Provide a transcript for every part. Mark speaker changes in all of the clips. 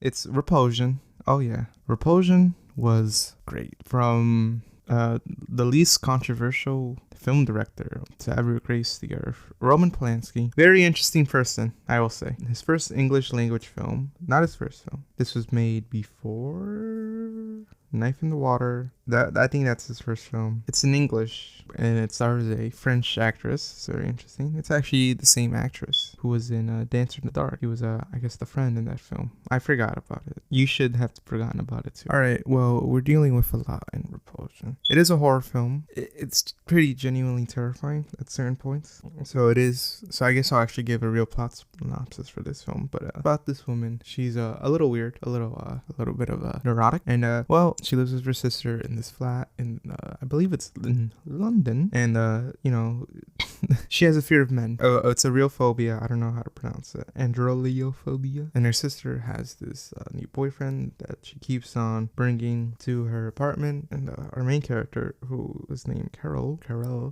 Speaker 1: It's Repulsion. Oh yeah, Repulsion was great. From the least controversial film director to ever grace the earth, Roman Polanski. Very interesting person, I will say. His first English language film, not his first film. This was made before Knife in the Water. I think that's his first film. It's in English and it stars a French actress. It's very interesting. It's actually the same actress who was in Dancer in the Dark. He was I guess the friend in that film. I forgot about it. You should have forgotten about it too. Alright, well, we're dealing with a lot in Repulsion. It is a horror film. It's pretty genuinely terrifying at certain points. So it is. So I guess I'll actually give a real plot synopsis for this film. But about this woman, she's a little weird, a little bit of a neurotic, and well, she lives with her sister in this flat in I believe it's in London, and she has a fear of men. It's a real phobia. I don't know how to pronounce it. Androleophobia. And her sister has this new boyfriend that she keeps on bringing to her apartment. And our main character, who is named Carol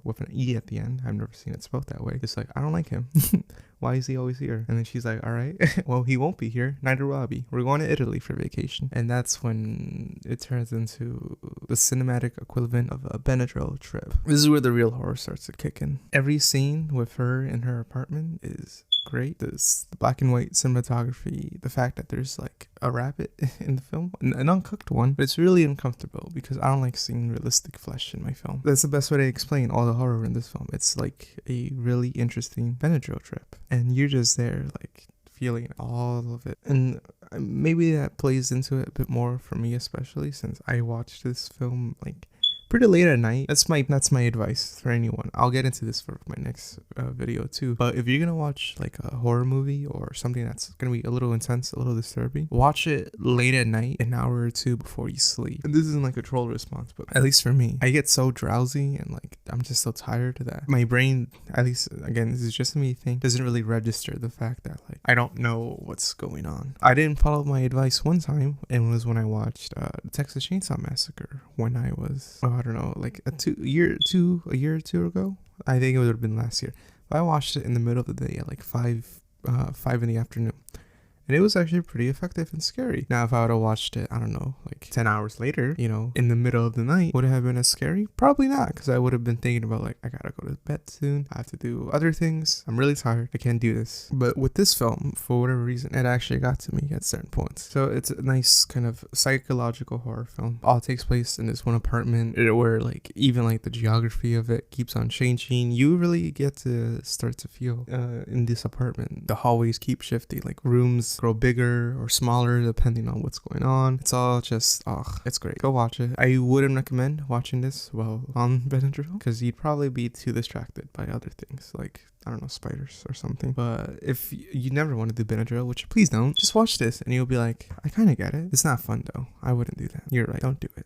Speaker 1: with an E at the end. I've never seen it spelled that way. It's like, I don't like him. Why is he always here? And then she's like, all right, well, he won't be here. Neither will I be. We're going to Italy for vacation. And that's when it turns into the cinematic equivalent of a Benadryl trip. This is where the real horror starts to kick in. Every scene with her in her apartment is great. The black and white cinematography, the fact that there's like a rabbit in the film, an uncooked one, but it's really uncomfortable because I don't like seeing realistic flesh in my film. That's the best way to explain all the horror in this film. It's like a really interesting Benadryl trip, and you're just there like feeling all of it. And maybe that plays into it a bit more for me, especially since I watched this film like pretty late at night. That's my advice for anyone. I'll get into this for my next video too. But if you're gonna watch like a horror movie or something that's gonna be a little intense, a little disturbing, watch it late at night, an hour or two before you sleep. And this isn't like a troll response, but at least for me, I get so drowsy and like I'm just so tired that my brain, at least again, this is just me thing, doesn't really register the fact that like I don't know what's going on. I didn't follow my advice one time, and it was when I watched the Texas Chainsaw Massacre when I was I don't know, like a year or two ago. I think it would have been last year. But I watched it in the middle of the day at like 5 in the afternoon. And it was actually pretty effective and scary. Now, if I would have watched it, I don't know, like 10 hours later, in the middle of the night, would it have been as scary? Probably not, because I would have been thinking about like, I gotta go to bed soon. I have to do other things. I'm really tired. I can't do this. But with this film, for whatever reason, it actually got to me at certain points. So it's a nice kind of psychological horror film. All takes place in this one apartment where like even like the geography of it keeps on changing. You really get to start to feel in this apartment. The hallways keep shifting, like rooms grow bigger or smaller depending on what's going on. It's all just it's great. Go watch it. I wouldn't recommend watching this while on Benadryl because you'd probably be too distracted by other things like I don't know, spiders or something. But if you never want to do Benadryl, which please don't, just watch this and you'll be like, I kind of get it. It's not fun though. I wouldn't do that. You're right. Don't do it.